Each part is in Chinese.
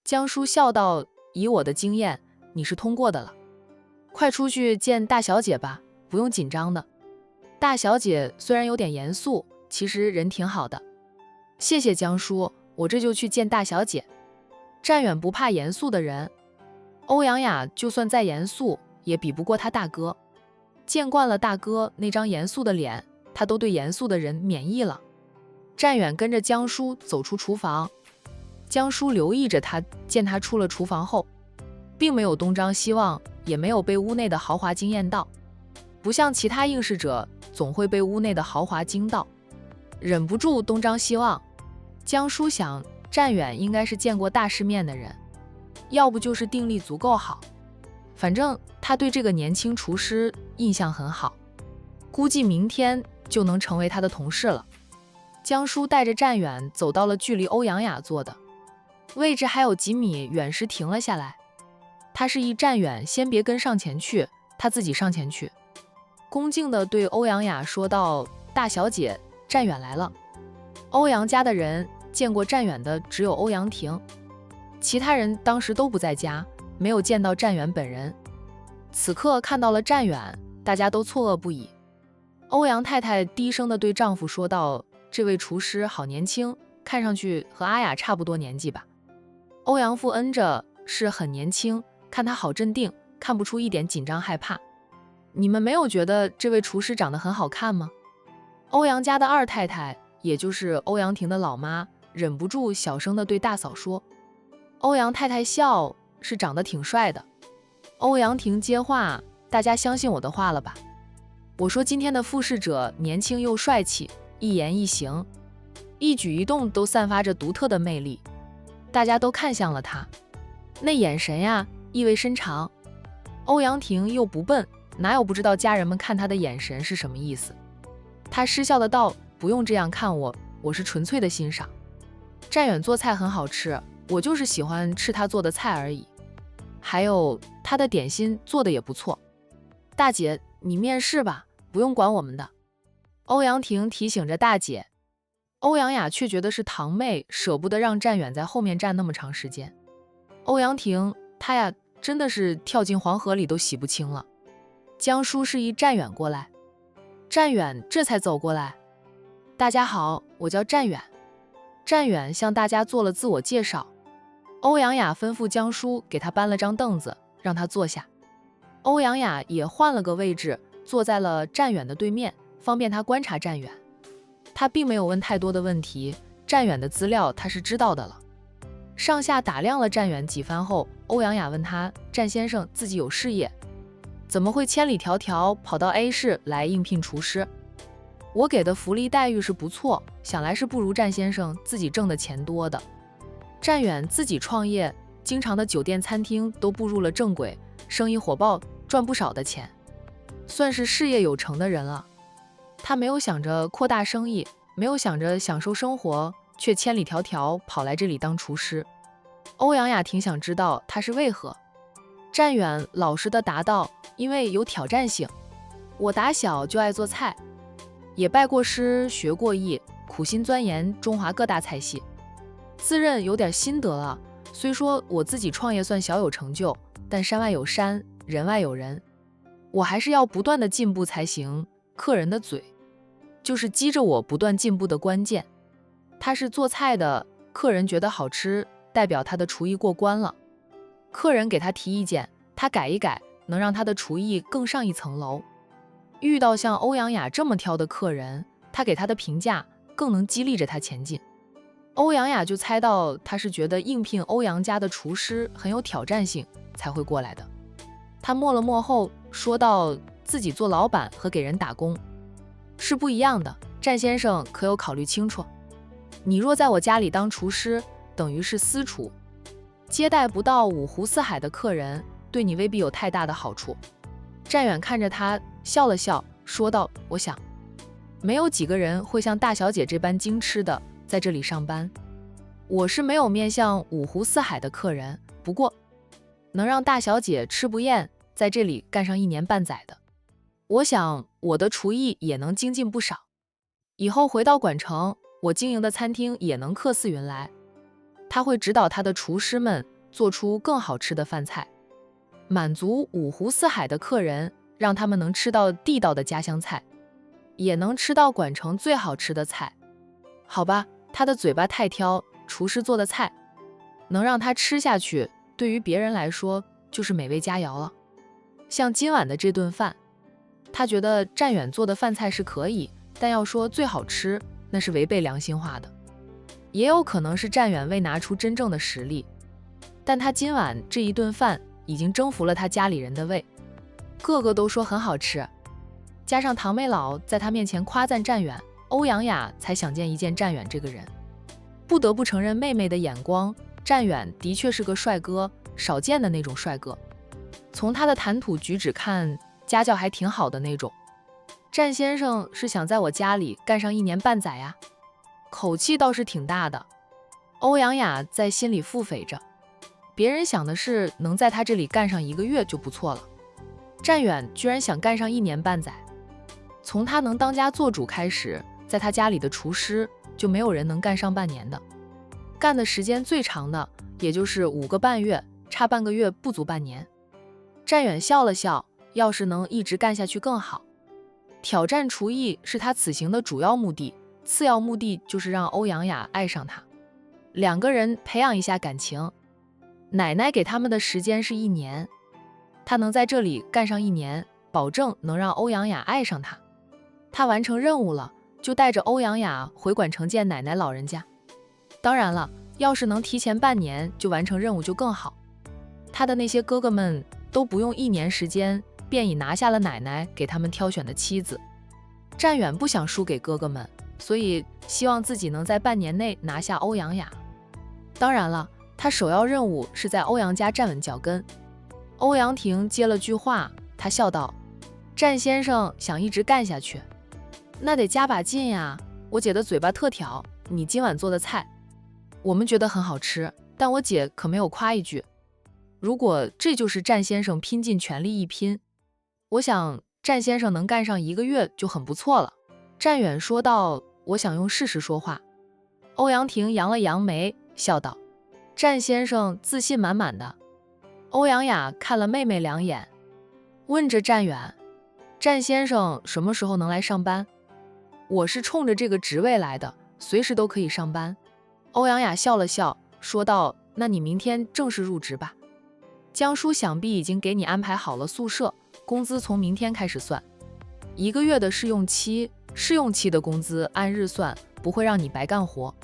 江叔笑道：“以我的经验，你是通过的了，快出去见大小姐吧，不用紧张的。大小姐虽然有点严肃，其实人挺好的。”谢谢江叔，我这就去见大小姐。战远不怕严肃的人，欧阳雅就算再严肃，也比不过他大哥。见惯了大哥那张严肃的脸，他都对严肃的人免疫了。战远跟着江叔走出厨房，江叔留意着他，见他出了厨房后，并没有东张西望，也没有被屋内的豪华惊艳到，不像其他应试者总会被屋内的豪华惊到，忍不住东张西望。江叔想，战远应该是见过大世面的人，要不就是定力足够好，反正他对这个年轻厨师印象很好，估计明天就能成为他的同事了。江叔带着战远走到了距离欧阳雅坐的位置还有几米远时停了下来，他示意战远先别跟上前去，他自己上前去，恭敬地对欧阳雅说道：“大小姐，战远来了。”欧阳家的人见过战远的只有欧阳婷，其他人当时都不在家，没有见到战远本人。此刻看到了战远，大家都错愕不已。欧阳太太低声地对丈夫说道：“这位厨师好年轻，看上去和阿雅差不多年纪吧？”欧阳父嗯着，是很年轻，看他好镇定，看不出一点紧张害怕。你们没有觉得这位厨师长得很好看吗？欧阳家的二太太，也就是欧阳婷的老妈，忍不住小声地对大嫂说。欧阳太太笑，是长得挺帅的。欧阳婷接话：“大家相信我的话了吧？我说今天的复试者年轻又帅气，一言一行，一举一动都散发着独特的魅力，大家都看向了他，那眼神呀，意味深长。”欧阳婷又不笨，哪有不知道家人们看他的眼神是什么意思？他失笑的道：“不用这样看我，我是纯粹的欣赏。战远做菜很好吃，我就是喜欢吃他做的菜而已。还有他的点心做的也不错。大姐，你面试吧，不用管我们的。”欧阳婷提醒着大姐。欧阳雅却觉得是堂妹，舍不得让战远在后面站那么长时间。欧阳婷，她呀，真的是跳进黄河里都洗不清了。江叔示意战远过来，战远这才走过来。大家好，我叫战远。战远向大家做了自我介绍。欧阳雅吩咐江叔给他搬了张凳子，让他坐下。欧阳雅也换了个位置，坐在了战远的对面，方便他观察战远。他并没有问太多的问题，战远的资料他是知道的了。上下打量了战远几番后，欧阳雅问他：“战先生自己有事业，怎么会千里迢迢跑到 A 市来应聘厨师？我给的福利待遇是不错，想来是不如战先生自己挣的钱多的。战远自己创业，经常的酒店餐厅都步入了正轨，生意火爆，赚不少的钱，算是事业有成的人了。他没有想着扩大生意，没有想着享受生活，却千里迢迢跑来这里当厨师。欧阳雅挺想知道他是为何。战远老实的答道：“因为有挑战性，我打小就爱做菜，也拜过师学过艺，苦心钻研中华各大菜系，自认有点心得了。虽说我自己创业算小有成就，但山外有山，人外有人，我还是要不断的进步才行。客人的嘴就是激着我不断进步的关键。他是做菜的，客人觉得好吃，代表他的厨艺过关了。客人给他提意见，他改一改，能让他的厨艺更上一层楼。遇到像欧阳雅这么挑的客人，他给他的评价更能激励着他前进。欧阳雅就猜到他是觉得应聘欧阳家的厨师很有挑战性才会过来的。他默了默后说道：“自己做老板和给人打工是不一样的，战先生可有考虑清楚？你若在我家里当厨师，等于是私厨，接待不到五湖四海的客人，对你未必有太大的好处。”战远看着他笑了笑，说道：“我想没有几个人会像大小姐这般精吃的在这里上班。我是没有面向五湖四海的客人，不过能让大小姐吃不厌，在这里干上1年半载的，我想我的厨艺也能精进不少。以后回到管城，我经营的餐厅也能客似云来。”他会指导他的厨师们做出更好吃的饭菜，满足五湖四海的客人，让他们能吃到地道的家乡菜，也能吃到管城最好吃的菜。好吧，他的嘴巴太挑，厨师做的菜能让他吃下去，对于别人来说就是美味佳肴了。像今晚的这顿饭，他觉得战远做的饭菜是可以，但要说最好吃，那是违背良心话的。也有可能是战远未拿出真正的实力，但他今晚这一顿饭已经征服了他家里人的胃，个个都说很好吃。加上唐妹老在他面前夸赞战远，欧阳雅才想见一见战远这个人。不得不承认妹妹的眼光，战远的确是个帅哥，少见的那种帅哥。从他的谈吐举止看，家教还挺好的那种。战先生是想在我家里干上1年半载呀，口气倒是挺大的。欧阳雅在心里腹诽着，别人想的是能在他这里干上1个月就不错了，战远居然想干上1年半载。从他能当家做主开始，在他家里的厨师就没有人能干上半年的，干的时间最长的也就是5个半月，差半个月不足半年。战远笑了笑，要是能一直干下去更好。挑战厨艺是他此行的主要目的，次要目的就是让欧阳雅爱上他，2个人培养一下感情。奶奶给他们的时间是1年，他能在这里干上1年，保证能让欧阳雅爱上他。他完成任务了，就带着欧阳雅回管城见奶奶老人家。当然了，要是能提前半年就完成任务就更好，他的那些哥哥们都不用1年时间便已拿下了奶奶给他们挑选的妻子。战远不想输给哥哥们，所以希望自己能在半年内拿下欧阳雅。当然了，他首要任务是在欧阳家站稳脚跟。欧阳婷接了句话，他笑道：战先生想一直干下去，那得加把劲呀。我姐的嘴巴特挑，你今晚做的菜我们觉得很好吃，但我姐可没有夸一句。如果这就是战先生拼尽全力一拼，我想战先生能干上1个月就很不错了。战远说道：我想用事实说话。欧阳婷扬了扬眉，笑道：战先生自信满满的。欧阳雅看了妹妹2眼，问着战远：战先生什么时候能来上班？我是冲着这个职位来的，随时都可以上班。欧阳雅笑了笑，说道：那你明天正式入职吧。江叔想必已经给你安排好了宿舍，工资从明天开始算，1个月的试用期，试用期的工资按日算，不会让你白干活。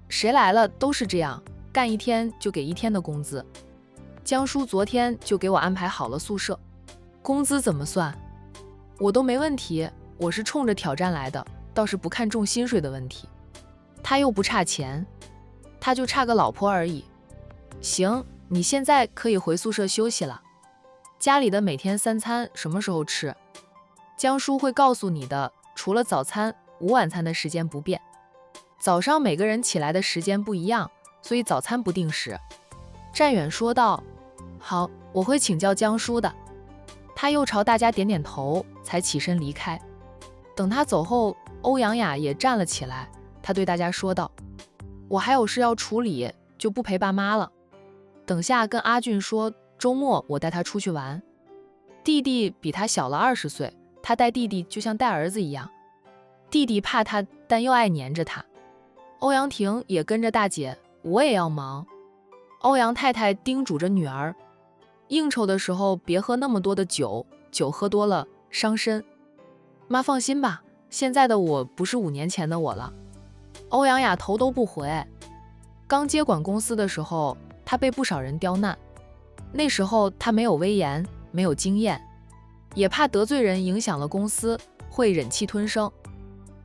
谁来了都是这样，干1天就给1天的工资。江叔昨天就给我安排好了宿舍，工资怎么算我都没问题，我是冲着挑战来的，倒是不看重薪水的问题。他又不差钱，他就差个老婆而已。行，你现在可以回宿舍休息了。家里的每天3餐什么时候吃，江叔会告诉你的，除了早餐，午晚餐的时间不变。早上每个人起来的时间不一样，所以早餐不定时。战远说道：好，我会请教江叔的。他又朝大家点点头，才起身离开。等他走后，欧阳雅也站了起来，他对大家说道：我还有事要处理，就不陪爸妈了。等下跟阿俊说，周末我带他出去玩。弟弟比他小了20岁，他带弟弟就像带儿子一样。弟弟怕他，但又爱黏着他。欧阳婷也跟着大姐，我也要忙。欧阳太太叮嘱着女儿，应酬的时候别喝那么多的酒，酒喝多了伤身。妈放心吧，现在的我不是5年前的我了。欧阳雅头都不回。刚接管公司的时候，他被不少人刁难，那时候他没有威严，没有经验，也怕得罪人影响了公司，会忍气吞声。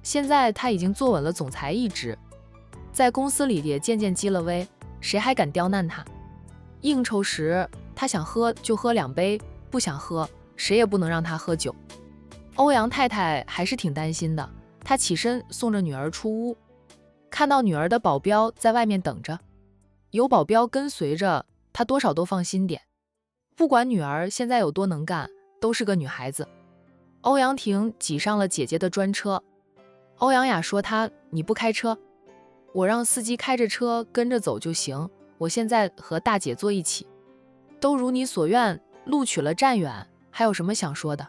现在他已经坐稳了总裁一职，在公司里也渐渐积了威，谁还敢刁难他？应酬时他想喝就喝2杯，不想喝谁也不能让他喝酒。欧阳太太还是挺担心的，她起身送着女儿出屋，看到女儿的保镖在外面等着，有保镖跟随着，她多少都放心点。不管女儿现在有多能干，都是个女孩子。欧阳婷挤上了姐姐的专车。欧阳雅说你不开车，我让司机开着车跟着走就行，我现在和大姐坐一起。都如你所愿，录取了战远，还有什么想说的？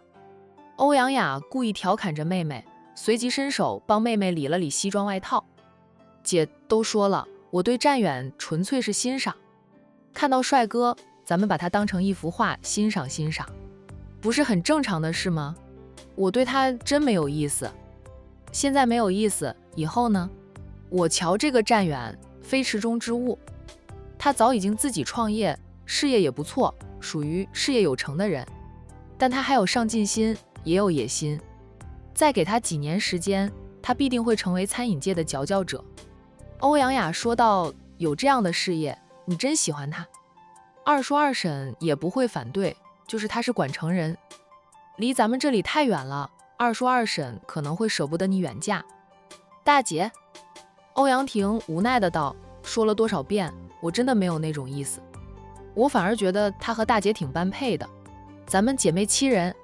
欧阳雅故意调侃着妹妹，随即伸手帮妹妹理了理西装外套。姐都说了，我对战远纯粹是欣赏，看到帅哥，咱们把他当成一幅画欣赏欣赏，不是很正常的事吗？我对他真没有意思，现在没有意思，以后呢？我瞧这个战远非池中之物，他早已经自己创业，事业也不错，属于事业有成的人，但他还有上进心，也有野心，再给他几年时间，他必定会成为餐饮界的佼佼者。欧阳雅说道，有这样的事业，你真喜欢他？二叔二婶也不会反对，就是他是管城人，离咱们这里太远了，二叔二婶可能会舍不得你远嫁。大姐，欧阳婷无奈的道，说了多少遍，我真的没有那种意思，我反而觉得他和大姐挺般配的，咱们姐妹7人，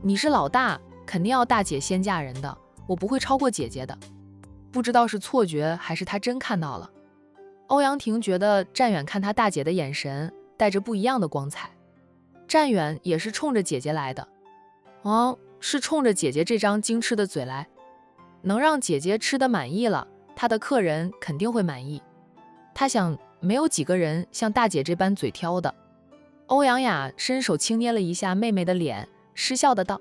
你是老大，肯定要大姐先嫁人的，我不会超过姐姐的。不知道是错觉还是他真看到了。欧阳婷觉得战远看他大姐的眼神带着不一样的光彩，战远也是冲着姐姐来的，是冲着姐姐这张精吃的嘴来，能让姐姐吃得满意了，他的客人肯定会满意。他想，没有几个人像大姐这般嘴挑的。欧阳雅伸手轻捏了一下妹妹的脸，失笑的道，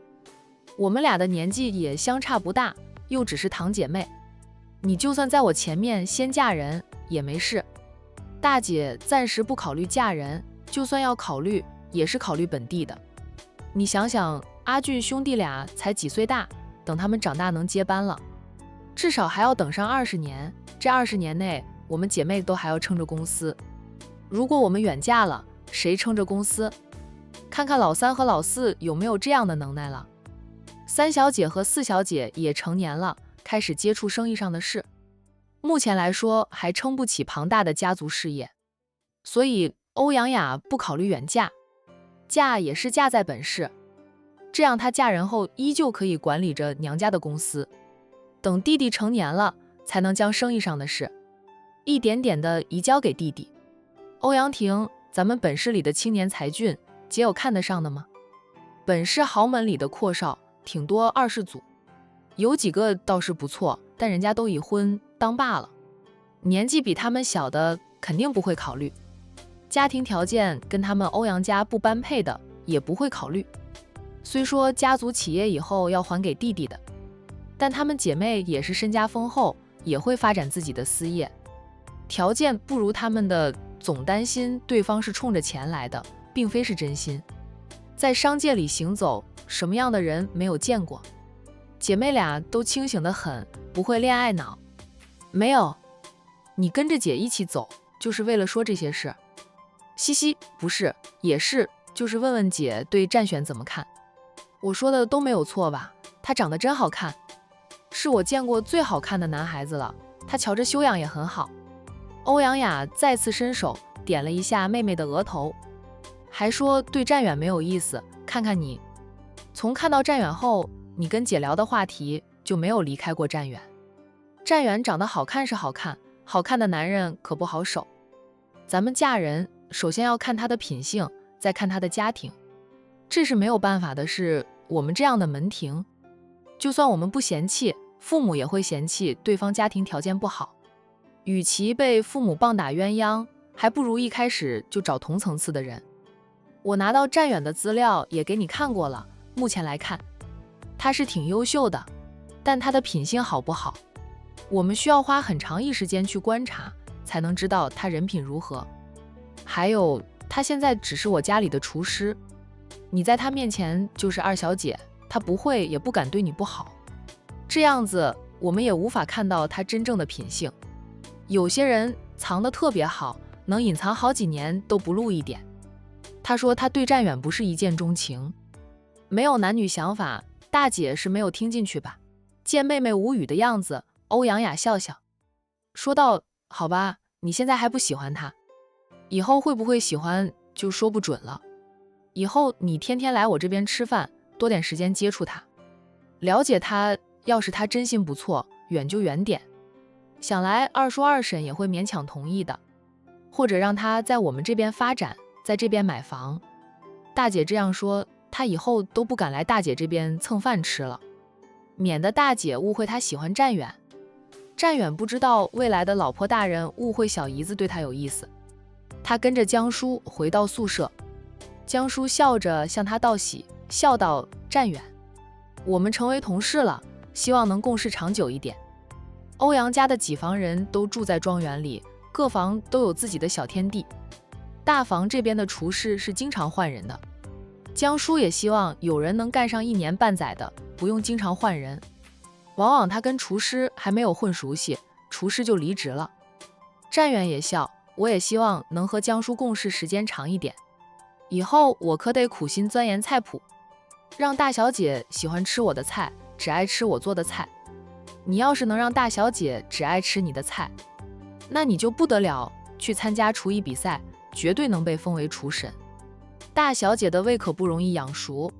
我们俩的年纪也相差不大，又只是堂姐妹，你就算在我前面先嫁人也没事，大姐暂时不考虑嫁人，就算要考虑也是考虑本地的。你想想，阿俊兄弟俩才几岁大，等他们长大能接班了，至少还要等上20年，这20年内我们姐妹都还要撑着公司，如果我们远嫁了，谁撑着公司？看看老三和老四有没有这样的能耐了。3小姐和4小姐也成年了，开始接触生意上的事，目前来说还撑不起庞大的家族事业，所以欧阳雅不考虑远嫁，嫁也是嫁在本市，这样她嫁人后依旧可以管理着娘家的公司，等弟弟成年了，才能将生意上的事一点点的移交给弟弟。欧阳婷，咱们本市里的青年才俊，姐有看得上的吗？本市豪门里的阔少挺多，20组，有几个倒是不错，但人家都已婚当爸了，年纪比他们小的肯定不会考虑，家庭条件跟他们欧阳家不般配的也不会考虑。虽说家族企业以后要还给弟弟的，但她们姐妹也是身家丰厚，也会发展自己的私业，条件不如他们的，总担心对方是冲着钱来的，并非是真心。在商界里行走，什么样的人没有见过？姐妹俩都清醒得很，不会恋爱脑。没有，你跟着姐一起走，就是为了说这些事。嘻嘻，不是，也是，就是问问姐对战选怎么看。我说的都没有错吧？他长得真好看，是我见过最好看的男孩子了，他瞧着修养也很好。欧阳雅再次伸手点了一下妹妹的额头，还说对战远没有意思，看看你。从看到战远后，你跟姐聊的话题就没有离开过战远。战远长得好看是好看，好看的男人可不好守。咱们嫁人，首先要看他的品性，再看他的家庭，这是没有办法的事。我们这样的门庭，就算我们不嫌弃，父母也会嫌弃对方家庭条件不好。与其被父母棒打鸳鸯，还不如一开始就找同层次的人。我拿到战远的资料也给你看过了，目前来看，他是挺优秀的，但他的品性好不好，我们需要花很长一时间去观察，才能知道他人品如何。还有，他现在只是我家里的厨师，你在他面前就是2小姐，他不会也不敢对你不好，这样子我们也无法看到他真正的品性。有些人藏得特别好，能隐藏好几年都不露一点。他说他对战远不是一见钟情，没有男女想法，大姐是没有听进去吧？见妹妹无语的样子，欧阳雅笑笑，说道：好吧，你现在还不喜欢他，以后会不会喜欢就说不准了。以后你天天来我这边吃饭，多点时间接触他，了解他，要是他真心不错，远就远点。想来二叔二婶也会勉强同意的。或者让他在我们这边发展，在这边买房。大姐这样说，他以后都不敢来大姐这边蹭饭吃了，免得大姐误会他喜欢战远。战远不知道未来的老婆大人误会小姨子对他有意思。他跟着江叔回到宿舍，江叔笑着向他道喜，笑道：战远，我们成为同事了，希望能共事长久一点。欧阳家的几房人都住在庄园里，各房都有自己的小天地。大房这边的厨师是经常换人的，江叔也希望有人能干上1年半载的，不用经常换人。往往他跟厨师还没有混熟悉，厨师就离职了。战远也笑，我也希望能和江叔共事时间长一点，以后我可得苦心钻研菜谱，让大小姐喜欢吃我的菜，只爱吃我做的菜。你要是能让大小姐只爱吃你的菜，那你就不得了，去参加厨艺比赛，绝对能被封为厨神。大小姐的胃可不容易养熟。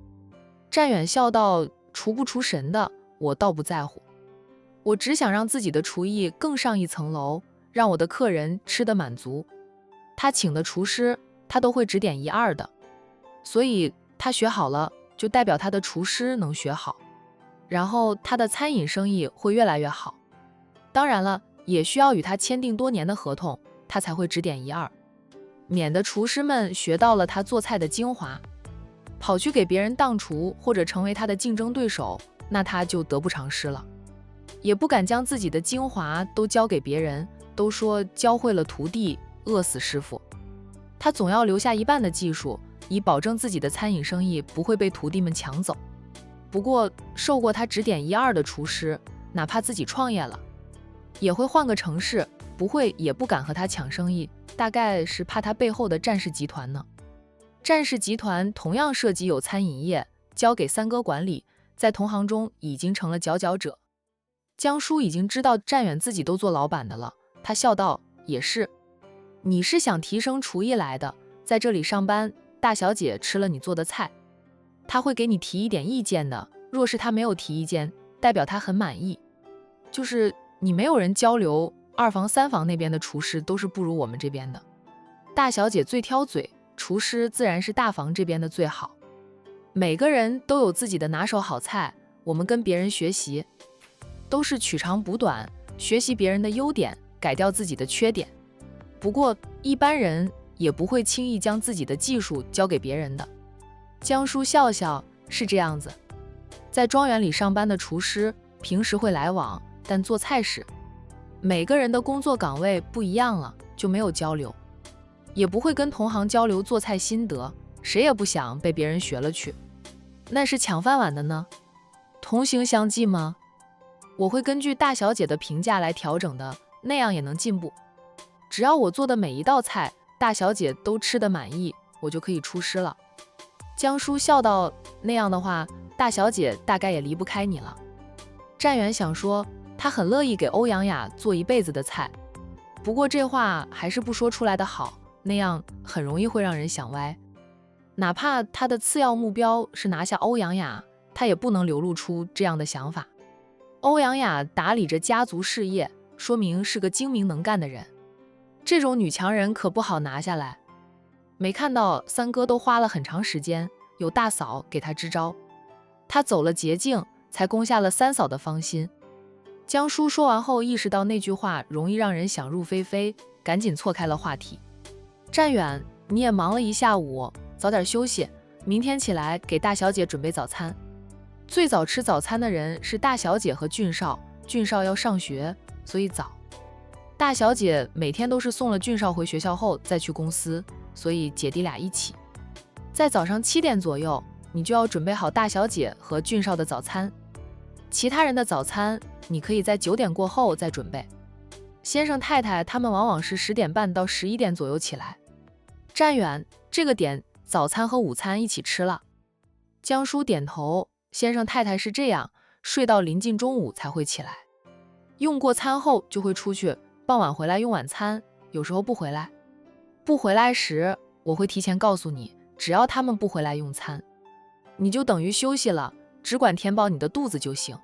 战远笑道：厨不厨神的，我倒不在乎，我只想让自己的厨艺更上一层楼，让我的客人吃得满足。他请的厨师，他都会指点1、2的，所以他学好了，就代表他的厨师能学好，然后他的餐饮生意会越来越好。当然了，也需要与他签订多年的合同，他才会指点1、2，免得厨师们学到了他做菜的精华，跑去给别人当厨或者成为他的竞争对手，那他就得不偿失了。也不敢将自己的精华都交给别人，都说教会了徒弟，饿死师傅。他总要留下一半的技术，以保证自己的餐饮生意不会被徒弟们抢走。不过受过他指点1、2的厨师，哪怕自己创业了，也会换个城市，不会也不敢和他抢生意，大概是怕他背后的战氏集团呢。战氏集团同样涉及有餐饮业，交给三哥管理，在同行中已经成了佼佼者。江叔已经知道战远自己都做老板的了，他笑道：也是，你是想提升厨艺来的，在这里上班，大小姐吃了你做的菜，他会给你提一点意见的，若是他没有提意见，代表他很满意。就是你没有人交流，2房3房那边的厨师都是不如我们这边的，大小姐最挑嘴，厨师自然是大房这边的最好。每个人都有自己的拿手好菜，我们跟别人学习，都是取长补短，学习别人的优点，改掉自己的缺点。不过一般人也不会轻易将自己的技术交给别人的。江叔笑笑，是这样子。在庄园里上班的厨师平时会来往，但做菜时，每个人的工作岗位不一样了，就没有交流，也不会跟同行交流做菜心得，谁也不想被别人学了去，那是抢饭碗的呢。同行相忌吗？我会根据大小姐的评价来调整的，那样也能进步。只要我做的每一道菜，大小姐都吃得满意，我就可以出师了。江叔笑道：那样的话，大小姐大概也离不开你了。战远想说，他很乐意给欧阳雅做一辈子的菜，不过这话还是不说出来的好，那样很容易会让人想歪。哪怕他的次要目标是拿下欧阳雅，他也不能流露出这样的想法。欧阳雅打理着家族事业，说明是个精明能干的人，这种女强人可不好拿下来。没看到三哥都花了很长时间，有大嫂给他支招，他走了捷径，才攻下了三嫂的芳心。江叔说完后意识到那句话容易让人想入非非，赶紧错开了话题。战远，你也忙了一下午，早点休息，明天起来给大小姐准备早餐。最早吃早餐的人是大小姐和俊少，俊少要上学，所以早。大小姐每天都是送了俊少回学校后再去公司，所以姐弟俩一起。在早上7点左右，你就要准备好大小姐和俊少的早餐，其他人的早餐你可以在9点过后再准备。先生太太他们往往是10点半到11点左右起来。战远，这个点早餐和午餐一起吃了。江叔点头，先生太太是这样，睡到临近中午才会起来，用过餐后就会出去，傍晚回来用晚餐，有时候不回来。不回来时，我会提前告诉你，只要他们不回来用餐，你就等于休息了，只管填饱你的肚子就行。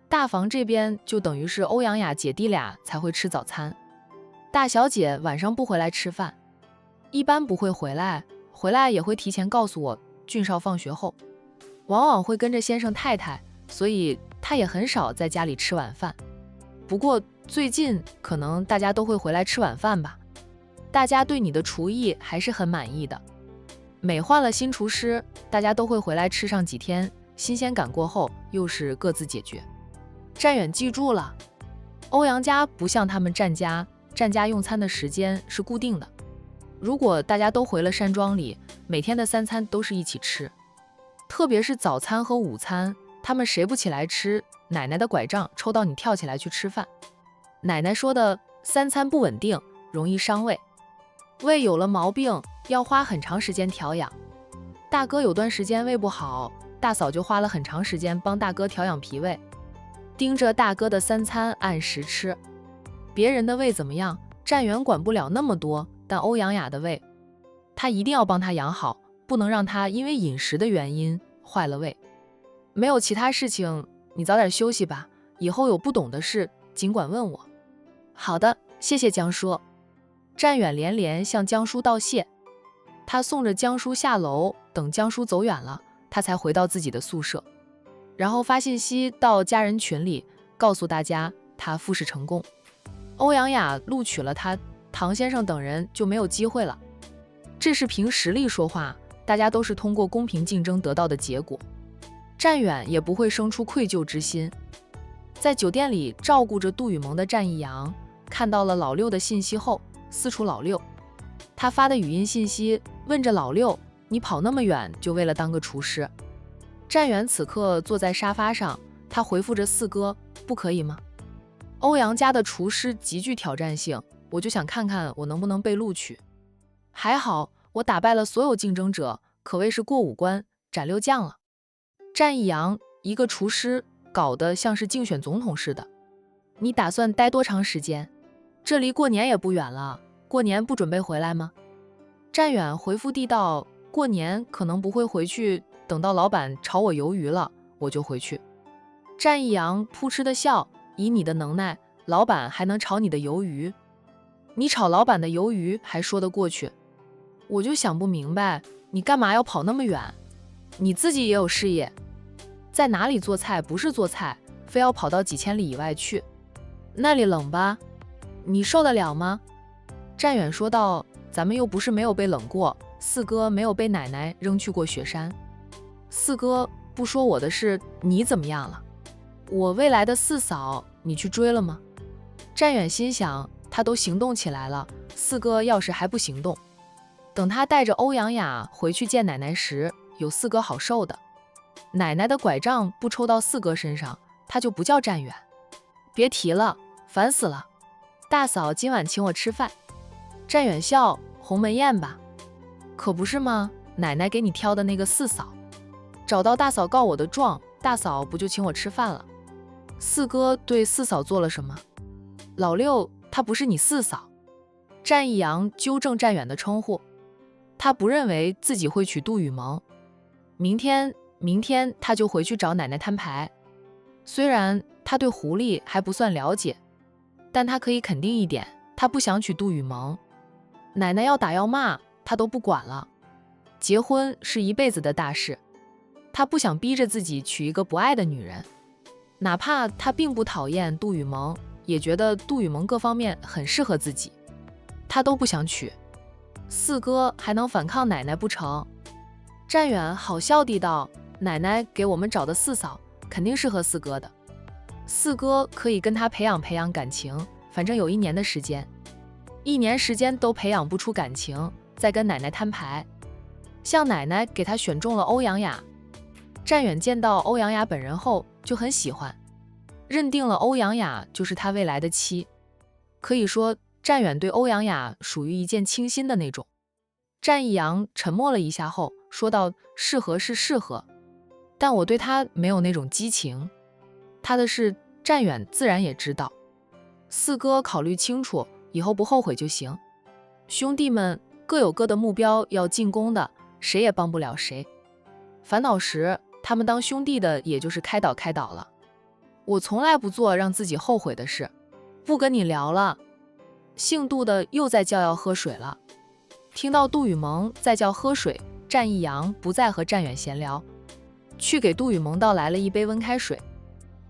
大房这边就等于是欧阳雅姐弟俩才会吃早餐。大小姐晚上不回来吃饭，一般不会回来，回来也会提前告诉我俊少放学后，往往会跟着先生太太，所以她也很少在家里吃晚饭。不过最近可能大家都会回来吃晚饭吧，大家对你的厨艺还是很满意的。每换了新厨师，大家都会回来吃上几天，新鲜感过后又是各自解决。战远记住了，欧阳家不像他们战家用餐的时间是固定的。如果大家都回了山庄里，每天的3餐都是一起吃，特别是早餐和午餐，他们谁不起来吃，奶奶的拐杖抽到你跳起来去吃饭。奶奶说的3餐不稳定，容易伤胃，胃有了毛病要花很长时间调养。大哥有段时间胃不好，大嫂就花了很长时间帮大哥调养脾胃，盯着大哥的3餐按时吃。别人的胃怎么样，战远管不了那么多，但欧阳雅的胃，他一定要帮他养好，不能让他因为饮食的原因坏了胃。没有其他事情，你早点休息吧，以后有不懂的事尽管问我。好的，谢谢江叔。战远连连向江叔道谢，他送着江叔下楼，等江叔走远了，他才回到自己的宿舍，然后发信息到家人群里，告诉大家他复试成功，欧阳雅录取了他，唐先生等人就没有机会了。这是凭实力说话，大家都是通过公平竞争得到的结果，战远也不会生出愧疚之心。在酒店里照顾着杜雨萌的战一阳看到了老六的信息后，私处老六，他发的语音信息问着老六，你跑那么远就为了当个厨师？战远此刻坐在沙发上，他回复着四哥，不可以吗？欧阳家的厨师极具挑战性，我就想看看我能不能被录取。还好我打败了所有竞争者，可谓是过5关斩6将了。战一阳一个厨师搞得像是竞选总统似的。你打算待多长时间？这离过年也不远了，过年不准备回来吗？战远回复地道，过年可能不会回去，等到老板炒我鱿鱼了，我就回去。战一阳扑哧的笑，以你的能耐，老板还能炒你的鱿鱼？你炒老板的鱿鱼还说得过去，我就想不明白，你干嘛要跑那么远？你自己也有事业，在哪里做菜不是做菜，非要跑到几千里以外去？那里冷吧？你受得了吗？战远说道，咱们又不是没有被冷过，四哥没有被奶奶扔去过雪山。四哥不说我的事，你怎么样了？我未来的四嫂，你去追了吗？战远心想，他都行动起来了，四哥要是还不行动，等他带着欧阳雅回去见奶奶时，有四哥好受的。奶奶的拐杖不抽到四哥身上，他就不叫战远。别提了，烦死了。大嫂今晚请我吃饭。战远笑，鸿门宴吧？可不是吗？奶奶给你挑的那个四嫂，找到大嫂告我的状，大嫂不就请我吃饭了？四哥对四嫂做了什么？老六，她不是你四嫂。战一阳纠正战远的称呼，他不认为自己会娶杜雨萌。明天他就回去找奶奶摊牌。虽然他对狐狸还不算了解，但他可以肯定一点，他不想娶杜雨萌。奶奶要打要骂，他都不管了。结婚是一辈子的大事，他不想逼着自己娶一个不爱的女人。哪怕他并不讨厌杜雨萌，也觉得杜雨萌各方面很适合自己，他都不想娶。四哥还能反抗奶奶不成？战远好笑地道，奶奶给我们找的四嫂肯定适合四哥的，四哥可以跟他培养感情，反正有1年的时间，1年时间都培养不出感情，再跟奶奶摊牌。像奶奶给他选中了欧阳雅。战远见到欧阳雅本人后就很喜欢，认定了欧阳雅就是他未来的妻。可以说战远对欧阳雅属于一见倾心的那种。战一阳沉默了一下后说道，适合是适合，但我对他没有那种激情。他的事战远自然也知道，四哥考虑清楚，以后不后悔就行。兄弟们各有各的目标要进攻的，谁也帮不了谁。烦恼时他们当兄弟的也就是开导了。我从来不做让自己后悔的事。不跟你聊了。兴度的又在叫要喝水了。听到杜雨萌在叫喝水，战一阳不再和战远闲聊，去给杜雨萌倒来了一杯温开水，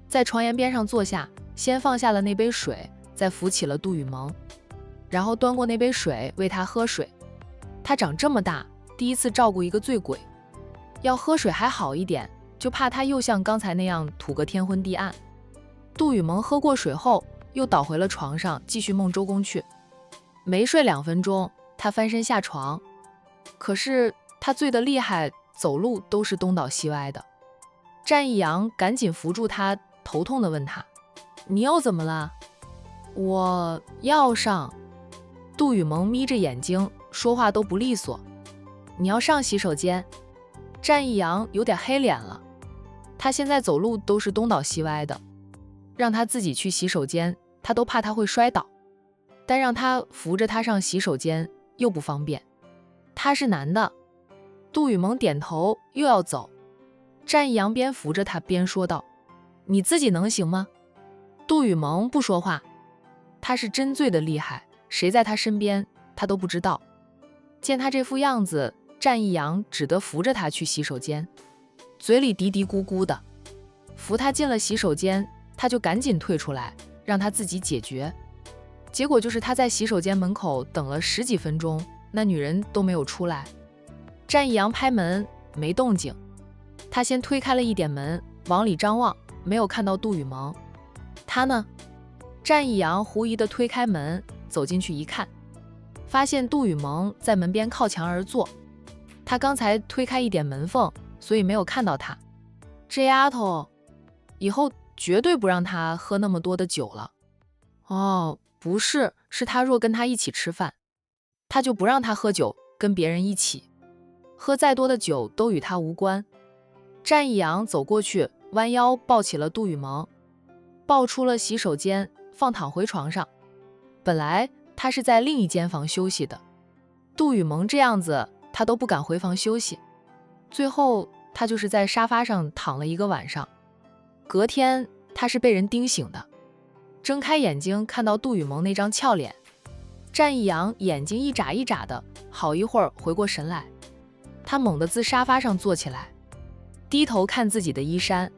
在床沿边上坐下，先放下了那杯水，再扶起了杜雨萌，然后端过那杯水喂他喝水。他长这么大，第一次照顾一个醉鬼，要喝水还好一点，就怕他又像刚才那样吐个天昏地暗。杜雨萌喝过水后，又倒回了床上，继续梦周公去。没睡2分钟，他翻身下床，可是他醉得厉害，走路都是东倒西歪的。战一阳赶紧扶住他，头痛地问他：“你又怎么了？”“我要上。”杜雨萌眯着眼睛，说话都不利索。“你要上洗手间？”战一阳有点黑脸了，他现在走路都是东倒西歪的，让他自己去洗手间，他都怕他会摔倒，但让他扶着他上洗手间又不方便。他是男的。杜雨萌点头，又要走。战一阳边扶着他边说道：“你自己能行吗？”杜雨萌不说话，他是真醉的厉害，谁在他身边他都不知道。见他这副样子，战一阳只得扶着他去洗手间，嘴里嘀嘀咕咕的。扶他进了洗手间，他就赶紧退出来，让他自己解决。结果就是他在洗手间门口等了10几分钟，那女人都没有出来。战一阳拍门，没动静。他先推开了一点门，往里张望，没有看到杜雨萌。他呢？战一阳狐疑地推开门，走进去一看，发现杜雨萌在门边靠墙而坐。他刚才推开一点门缝，所以没有看到她。这丫头，以后绝对不让她喝那么多的酒了。哦，不是，是他若跟她一起吃饭，他就不让她喝酒，跟别人一起。喝再多的酒都与他无关。战一阳走过去，弯腰抱起了杜雨萌，抱出了洗手间，放躺回床上。本来他是在另一间房休息的，杜雨萌这样子他都不敢回房休息，最后他就是在沙发上躺了1个晚上。隔天他是被人叮醒的，睁开眼睛看到杜雨萌那张俏脸，战一阳眼睛一眨一眨的，好一会儿回过神来，他猛地自沙发上坐起来，低头看自己的衣衫。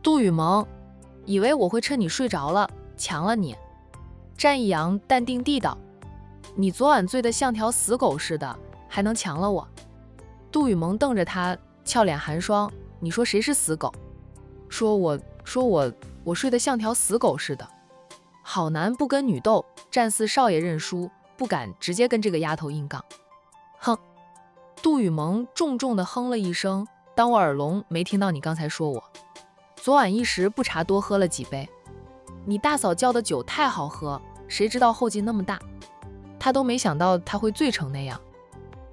杜雨萌，以为我会趁你睡着了强了你。战一阳淡定地道：“你昨晚醉得像条死狗似的，还能强了我？”杜雨萌瞪着他，俏脸寒霜：“你说谁是死狗？”说我睡得像条死狗似的。好男不跟女斗，战四少爷认输，不敢直接跟这个丫头硬杠。哼！杜雨萌重重地哼了一声，当我耳聋没听到你刚才说我。昨晚一时不察多喝了几杯，你大嫂叫的酒太好喝，谁知道后劲那么大，他都没想到他会醉成那样。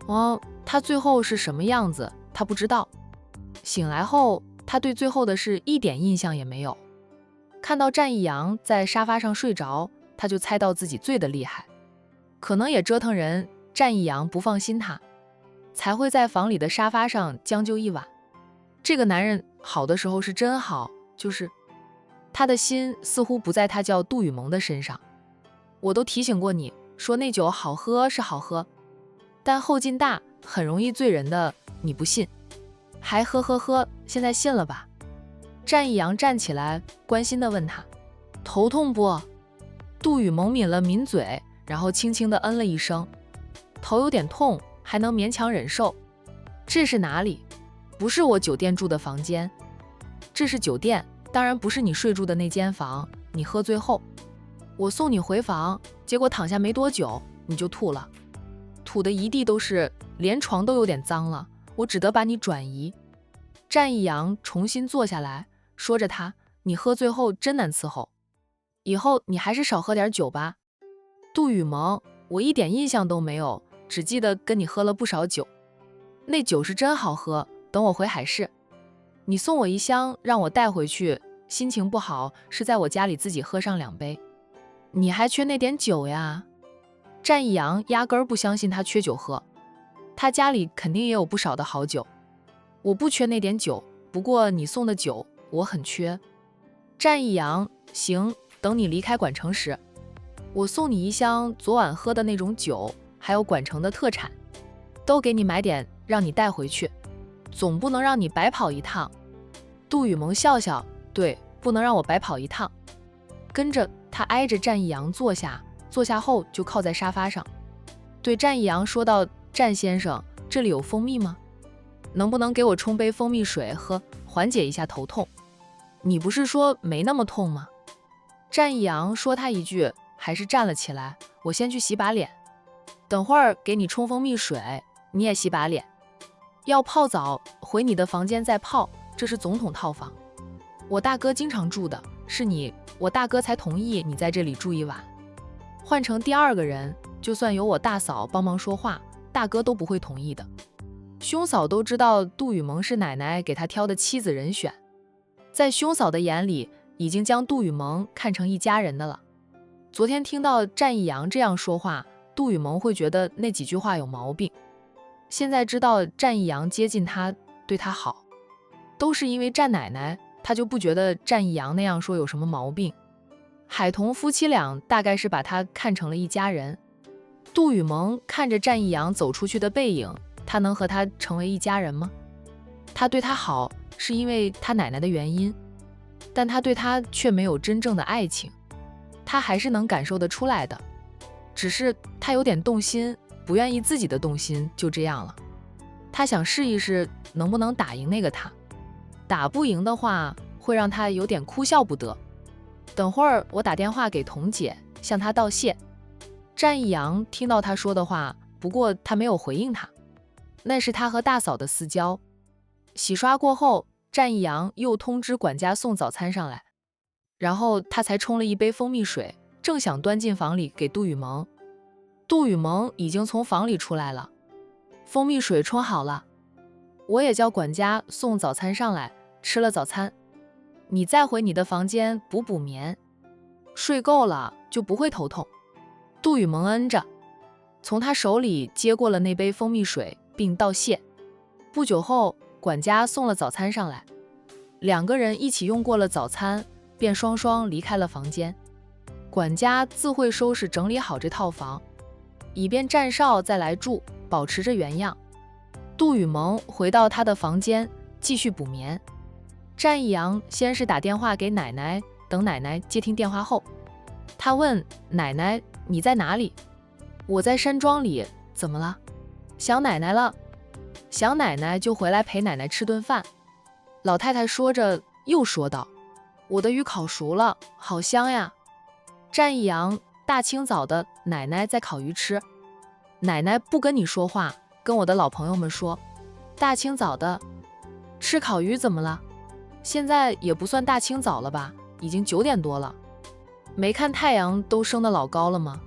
哦，他最后是什么样子他不知道，醒来后他对最后的事一点印象也没有。看到战一阳在沙发上睡着，他就猜到自己醉得厉害，可能也折腾人，战一阳不放心他，才会在房里的沙发上将就一晚。这个男人好的时候是真好，就是他的心似乎不在他叫杜雨萌的身上。我都提醒过你，说那酒好喝是好喝，但后劲大，很容易醉人的，你不信，还喝，现在信了吧？战一阳站起来，关心地问他：“头痛不？”杜雨萌抿了抿嘴，然后轻轻地嗯了一声：“头有点痛，还能勉强忍受。”“这是哪里？”“不是我酒店住的房间。”“这是酒店，当然不是你睡住的那间房。你喝醉后，我送你回房，结果躺下没多久你就吐了，吐的一地都是，连床都有点脏了，我只得把你转移。”战一阳重新坐下来，说着他：“你喝醉后真难伺候，以后你还是少喝点酒吧。”“杜雨萌，我一点印象都没有，只记得跟你喝了不少酒，那酒是真好喝，等我回海市，你送我一箱让我带回去，心情不好是在我家里自己喝上2杯，你还缺那点酒呀？”战一阳压根儿不相信他缺酒喝，他家里肯定也有不少的好酒。“我不缺那点酒，不过你送的酒我很缺。”战一阳：“行，等你离开管城时。”我送你一箱昨晚喝的那种酒，还有管城的特产，都给你买点，让你带回去，总不能让你白跑一趟。杜雨萌笑笑，对，不能让我白跑一趟。跟着他挨着战一阳坐下，坐下后就靠在沙发上，对战一阳说道：战先生，这里有蜂蜜吗？能不能给我冲杯蜂蜜水喝，缓解一下头痛？你不是说没那么痛吗？战一阳说他一句，还是站了起来，我先去洗把脸，等会儿给你冲蜂蜜水，你也洗把脸。要泡澡，回你的房间再泡，这是总统套房，我大哥经常住的，是我大哥才同意你在这里住一晚。换成第二个人，就算有我大嫂帮忙说话，大哥都不会同意的。兄嫂都知道杜雨萌是奶奶给他挑的妻子人选，在兄嫂的眼里，已经将杜雨萌看成一家人的了。昨天听到战一阳这样说话，杜雨萌会觉得那几句话有毛病。现在知道战一阳接近他，对他好，都是因为战奶奶，他就不觉得战一阳那样说有什么毛病。海童夫妻俩大概是把他看成了一家人。杜雨萌看着战一阳走出去的背影，他能和他成为一家人吗？他对他好，是因为他奶奶的原因，但他对他却没有真正的爱情，他还是能感受得出来的，只是他有点动心，不愿意自己的动心，就这样了。他想试一试能不能打赢那个他，打不赢的话，会让他有点哭笑不得。等会儿我打电话给童姐，向她道谢。战一阳听到他说的话，不过他没有回应他，那是他和大嫂的私交。洗刷过后，战一阳又通知管家送早餐上来，然后他才冲了一杯蜂蜜水，正想端进房里给杜雨萌。杜雨萌已经从房里出来了，蜂蜜水冲好了，我也叫管家送早餐上来，吃了早餐，你再回你的房间补眠，睡够了就不会头痛。杜雨萌嗯着，从他手里接过了那杯蜂蜜水，并道谢。不久后，管家送了早餐上来，两个人一起用过了早餐，便双双离开了房间。管家自会收拾整理好这套房，以便战少再来住，保持着原样。杜雨萌回到他的房间，继续补眠。战一阳先是打电话给奶奶，等奶奶接听电话后，他问奶奶：你在哪里？我在山庄里，怎么了？想奶奶了。想奶奶就回来陪奶奶吃顿饭。老太太说着又说道：我的鱼烤熟了，好香呀。战一阳：大清早的，奶奶在烤鱼吃。奶奶不跟你说话，跟我的老朋友们说，大清早的吃烤鱼怎么了？现在也不算大清早了吧，已经9点多了。没看太阳都升得老高了吗？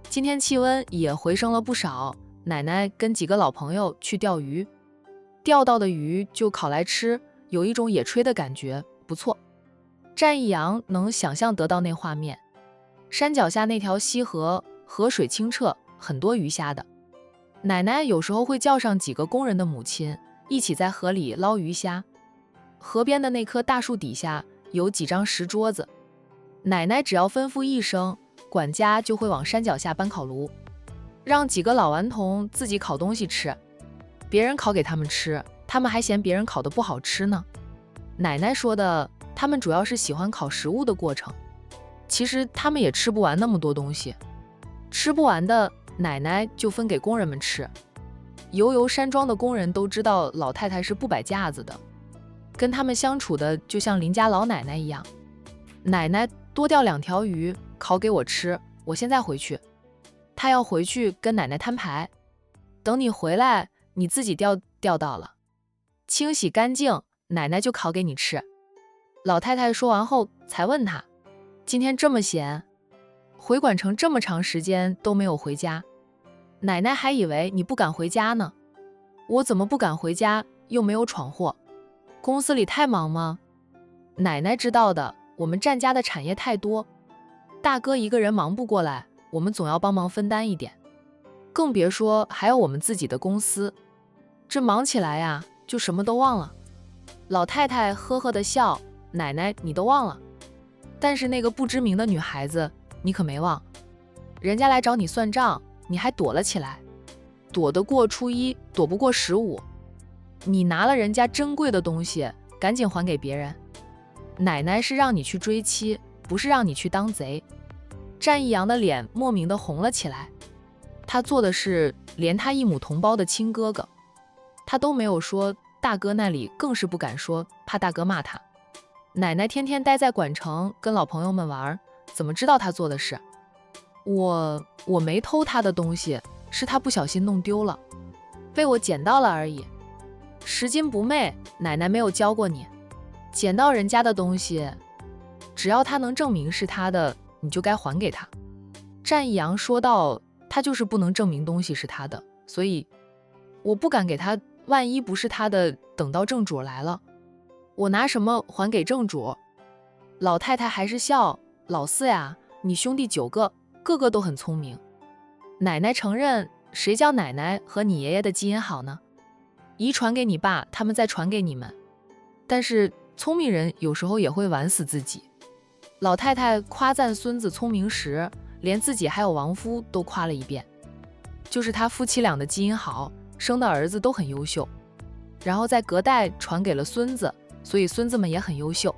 今天气温也回升了不少，奶奶跟几个老朋友去钓鱼，钓到的鱼就烤来吃，有一种野炊的感觉，不错。战一阳能想象得到那画面，山脚下那条溪河，河水清澈，很多鱼虾的。奶奶有时候会叫上几个工人的母亲，一起在河里捞鱼虾。河边的那棵大树底下有几张石桌子，奶奶只要吩咐一声，管家就会往山脚下搬烤炉，让几个老顽童自己烤东西吃。别人烤给他们吃，他们还嫌别人烤的不好吃呢。奶奶说的，他们主要是喜欢烤食物的过程，其实他们也吃不完那么多东西，吃不完的奶奶就分给工人们吃。游山庄的工人都知道老太太是不摆架子的，跟他们相处的就像邻家老奶奶一样。奶奶多钓2条鱼烤给我吃，我现在回去。她要回去跟奶奶摊牌，等你回来你自己钓到了，清洗干净，奶奶就烤给你吃。老太太说完后才问她，今天这么闲，回管城这么长时间都没有回家，奶奶还以为你不敢回家呢。我怎么不敢回家，又没有闯祸，公司里太忙吗？奶奶知道的，我们战家的产业太多，大哥一个人忙不过来，我们总要帮忙分担一点，更别说还有我们自己的公司，这忙起来呀，就什么都忘了。老太太呵呵的笑，奶奶你都忘了，但是那个不知名的女孩子你可没忘，人家来找你算账，你还躲了起来，躲得过初一，躲不过15。你拿了人家珍贵的东西，赶紧还给别人。奶奶是让你去追妻，不是让你去当贼。战一阳的脸莫名的红了起来。他做的事，连他一母同胞的亲哥哥，他都没有说，大哥那里更是不敢说，怕大哥骂他。奶奶天天待在管城，跟老朋友们玩，怎么知道他做的事？我没偷他的东西，是他不小心弄丢了，被我捡到了而已。拾金不昧，奶奶没有教过你。捡到人家的东西，只要他能证明是他的，你就该还给他。战一阳说道，他就是不能证明东西是他的，所以我不敢给他，万一不是他的，等到正主来了，我拿什么还给正主？老太太还是笑，老四呀，你兄弟9个，个个都很聪明。奶奶承认，谁叫奶奶和你爷爷的基因好呢？遗传给你爸，他们再传给你们。但是聪明人有时候也会玩死自己。老太太夸赞孙子聪明时，连自己还有亡夫都夸了一遍，就是他夫妻俩的基因好，生的儿子都很优秀，然后在隔代传给了孙子，所以孙子们也很优秀。